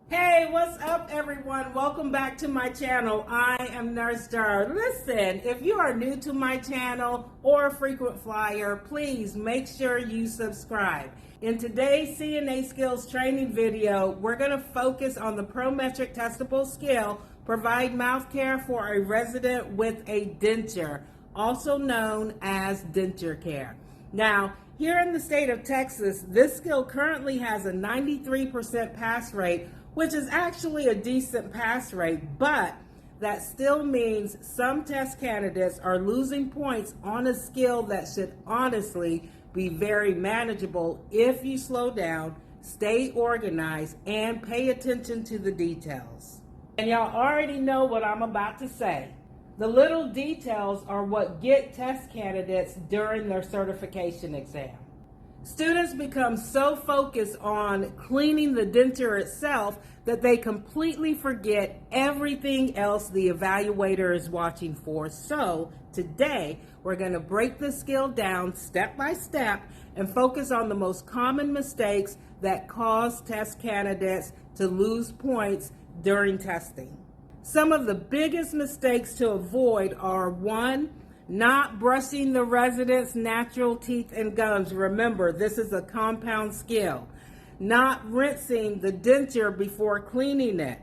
Hey, what's up everyone? Welcome back to my channel. I am Nurse Jar. Listen, if you are new to my channel or a frequent flyer, please make sure you subscribe. In today's CNA skills training video, we're going to focus on the Prometric testable skill, provide mouth care for a resident with a denture, also known as Denture Care. Now, here in the state of Texas, this skill currently has a 93% pass rate, which is actually a decent pass rate, but that still means some test candidates are losing points on a skill that should honestly be very manageable if you slow down, stay organized, and pay attention to the details. And y'all already know what I'm about to say. The little details are what get test candidates during their certification exam. Students become so focused on cleaning the denture itself that they completely forget everything else the evaluator is watching for. So today, we're going to break the skill down step by step and focus on the most common mistakes that cause test candidates to lose points during testing. Some of the biggest mistakes to avoid are: 1, not brushing the resident's natural teeth and gums. Remember, this is a compound skill. Not rinsing the denture before cleaning it.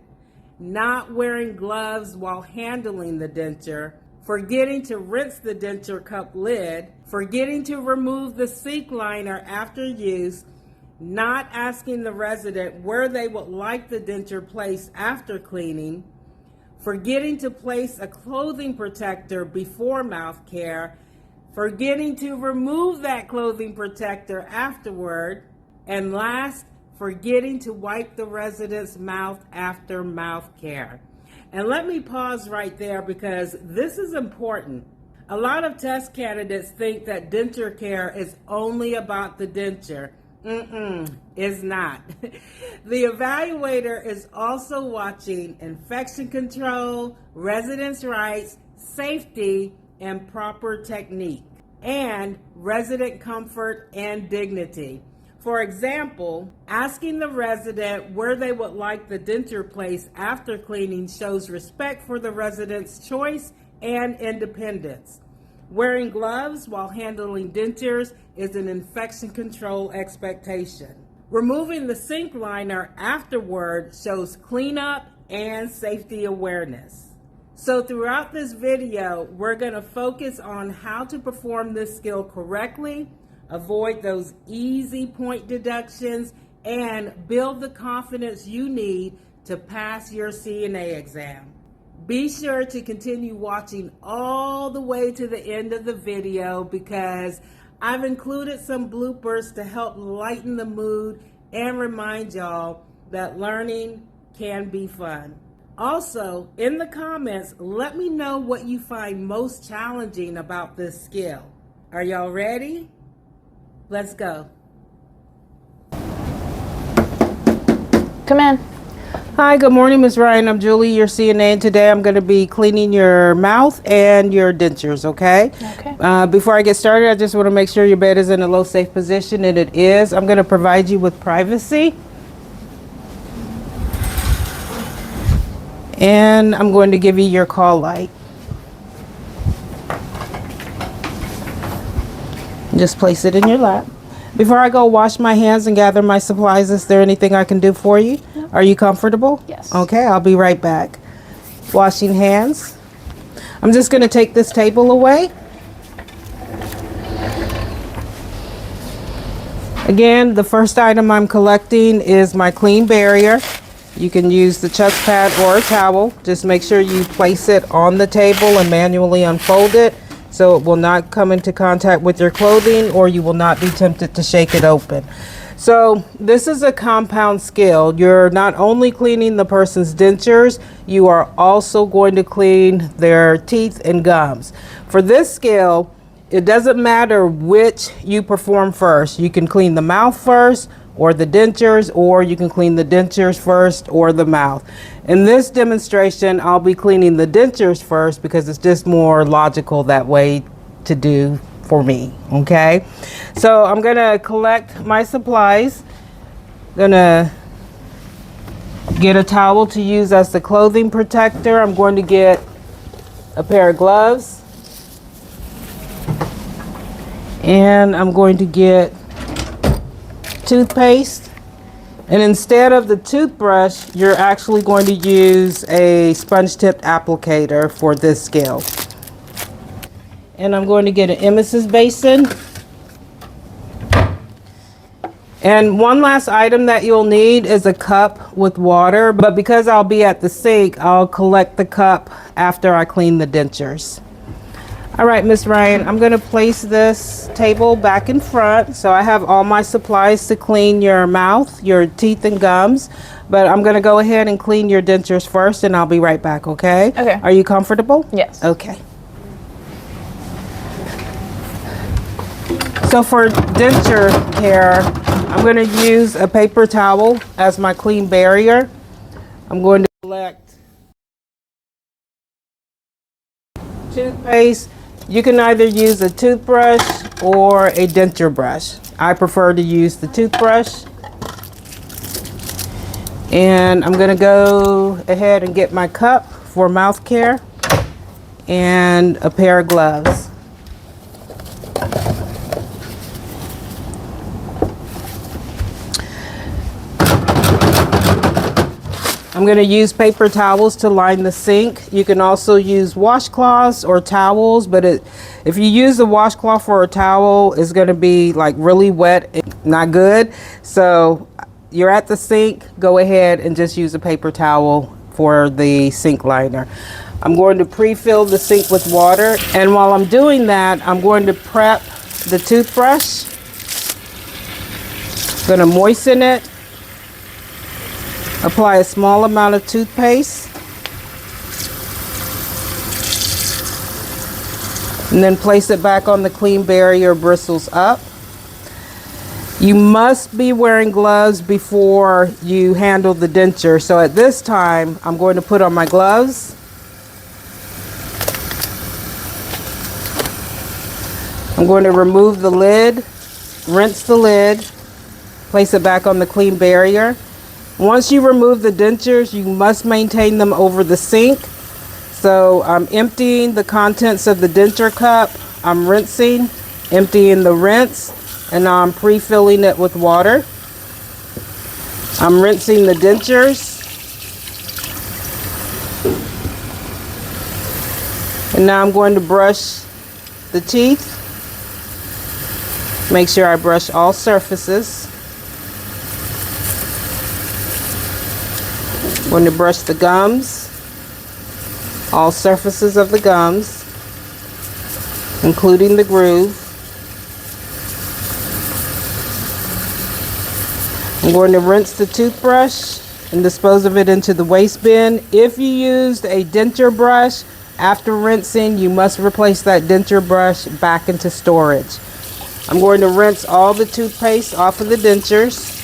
Not wearing gloves while handling the denture. Forgetting to rinse the denture cup lid. Forgetting to remove the sink liner after use. Not asking the resident where they would like the denture placed after cleaning. Forgetting to place a clothing protector before mouth care, forgetting to remove that clothing protector afterward, and last, forgetting to wipe the resident's mouth after mouth care. And let me pause right there because this is important. A lot of test candidates think that denture care is only about the denture. It's not. The evaluator is also watching infection control, residents' rights, safety, and proper technique, and resident comfort and dignity. For example, asking the resident where they would like the denture placed after cleaning shows respect for the resident's choice and independence. Wearing gloves while handling dentures is an infection control expectation. Removing the sink liner afterward shows cleanup and safety awareness. So throughout this video, we're going to focus on how to perform this skill correctly, avoid those easy point deductions, and build the confidence you need to pass your CNA exam. Be sure to continue watching all the way to the end of the video because I've included some bloopers to help lighten the mood and remind y'all that learning can be fun. Also, in the comments, let me know what you find most challenging about this skill. Are y'all ready? Let's go. Come in. Hi, good morning, Ms. Ryan. I'm Julie, your CNA, and today I'm going to be cleaning your mouth and your dentures, okay? Okay. Before I get started, I just want to make sure your bed is in a low, safe position, and it is. I'm going to provide you with privacy. And I'm going to give you your call light. Just place it in your lap. Before I go wash my hands and gather my supplies, is there anything I can do for you? No. Are you comfortable? Yes. Okay, I'll be right back. Washing hands. I'm just going to take this table away. Again, the first item I'm collecting is my clean barrier. You can use the chuck pad or a towel. Just make sure you place it on the table and manually unfold it so it will not come into contact with your clothing or you will not be tempted to shake it open. So this is a compound skill. You're not only cleaning the person's dentures, you are also going to clean their teeth and gums. For this skill, it doesn't matter which you perform first. You can clean the mouth first or the dentures, or you can clean the dentures first or the mouth. In this demonstration, I'll be cleaning the dentures first because it's just more logical that way to do for me, okay? So I'm gonna collect my supplies. Gonna Get a towel to use as the clothing protector. I'm going to get a pair of gloves. And I'm going to get toothpaste. And instead of the toothbrush, you're actually going to use a sponge tip applicator for this skill. And I'm going to get an emesis basin. And one last item that you'll need is a cup with water, but because I'll be at the sink, I'll collect the cup after I clean the dentures. All right, Miss Ryan, I'm gonna place this table back in front. So I have all my supplies to clean your mouth, your teeth and gums, but I'm gonna go ahead and clean your dentures first and I'll be right back, okay? Okay. Are you comfortable? Yes. Okay. So for denture care, I'm going to use a paper towel as my clean barrier. I'm going to collect toothpaste. You can either use a toothbrush or a denture brush. I prefer to use the toothbrush. And I'm going to go ahead and get my cup for mouth care and a pair of gloves. I'm going to use paper towels to line the sink. You can also use washcloths or towels, but if you use a washcloth or a towel, it's going to be like really wet and not good. So you're at the sink, go ahead and just use a paper towel for the sink liner. I'm going to pre-fill the sink with water, and while I'm doing that, I'm going to prep the toothbrush. I'm going to moisten it. Apply a small amount of toothpaste. And then place it back on the clean barrier, bristles up. You must be wearing gloves before you handle the denture. So at this time, I'm going to put on my gloves. I'm going to remove the lid, rinse the lid, place it back on the clean barrier. Once you remove the dentures, you must maintain them over the sink. So I'm emptying the contents of the denture cup, I'm rinsing, emptying the rinse, and now I'm pre-filling it with water. I'm rinsing the dentures. And now I'm going to brush the teeth. Make sure I brush all surfaces. I'm going to brush the gums, all surfaces of the gums, including the groove. I'm going to rinse the toothbrush and dispose of it into the waste bin. If you used a denture brush, after rinsing, you must replace that denture brush back into storage. I'm going to rinse all the toothpaste off of the dentures,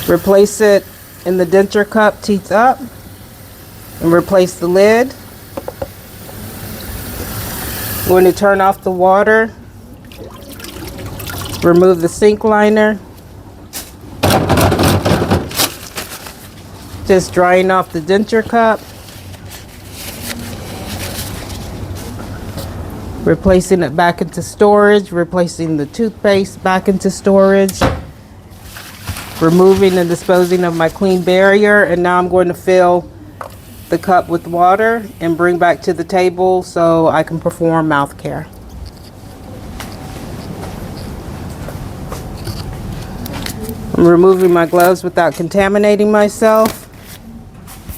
replace it in the denture cup, teeth up, and replace the lid. I'm going to turn off the water, remove the sink liner, just drying off the denture cup, replacing it back into storage, replacing the toothpaste back into storage, removing and disposing of my clean barrier, and now I'm going to fill the cup with water and bring back to the table so I can perform mouth care. I'm removing my gloves without contaminating myself,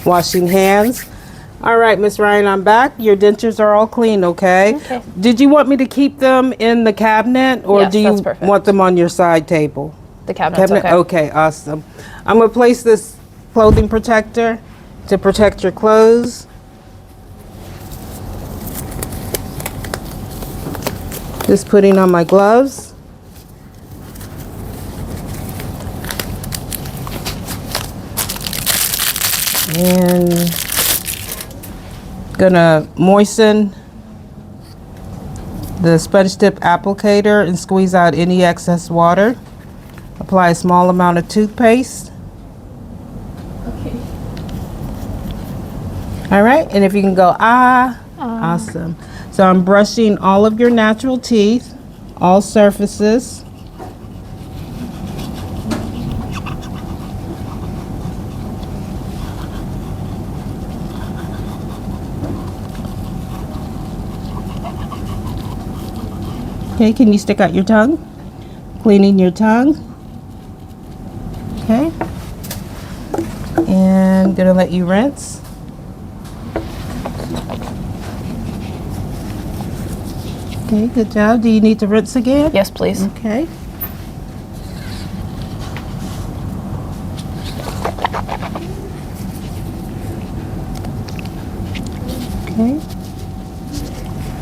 washing hands. All right, Miss Ryan, I'm back. Your dentures are all clean, okay? Okay. Did you want me to keep them in the cabinet, or Yes, do you that's perfect. want them on your side table? The cabinet's okay. Okay, awesome. I'm going to place this clothing protector to protect your clothes. Just putting on my gloves. And gonna moisten the sponge tip applicator and squeeze out any excess water. Apply a small amount of toothpaste. All right, and if you can go, awesome. So I'm brushing all of your natural teeth, all surfaces. Okay, can you stick out your tongue? Cleaning your tongue. Okay. And gonna let you rinse. Okay, good job. Do you need to rinse again? Yes, please. Okay. Okay.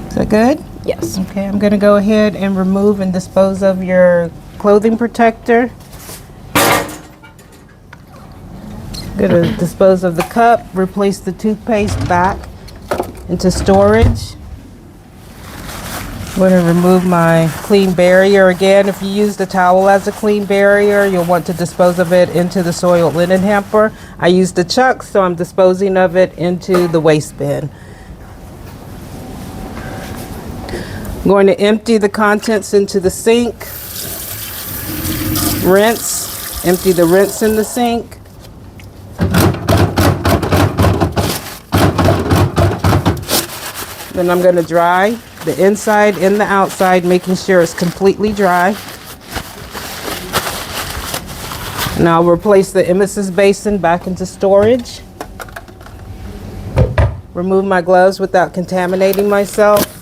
Is that good? Yes. Okay, I'm gonna go ahead and remove and dispose of your clothing protector. Gonna dispose of the cup, replace the toothpaste back into storage. I'm gonna remove my clean barrier again. If you use the towel as a clean barrier, you'll want to dispose of it into the soiled linen hamper. I used the chucks, so I'm disposing of it into the waste bin. I'm going to empty the contents into the sink. Rinse. Empty the rinse in the sink. Then I'm going to dry the inside and the outside, making sure it's completely dry. And I'll replace the emesis basin back into storage. Remove my gloves without contaminating myself.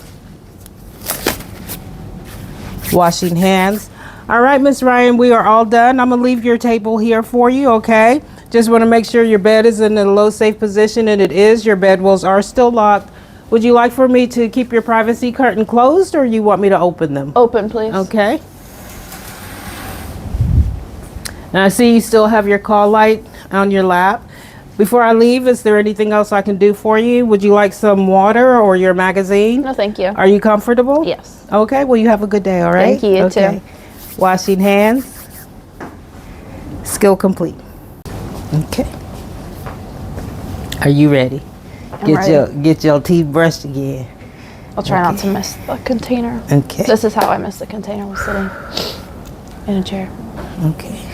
Washing hands. All right, Miss Ryan, we are all done. I'm gonna leave your table here for you, okay? Just want to make sure your bed is in a low safe position, and it is. Your bedwells are still locked. Would you like for me to keep your privacy curtain closed, or you want me to open them? Open, please. Okay. Now I see you still have your call light on your lap. Before I leave, is there anything else I can do for you? Would you like some water or your magazine? No, thank you. Are you comfortable? Yes. Okay, well, you have a good day, all right? Thank you, you too. Washing hands. Skill complete. Okay. Are you ready? Get your teeth brushed again. I'll try not to miss the container. Okay. This is how I missed the container, was sitting in a chair. Okay.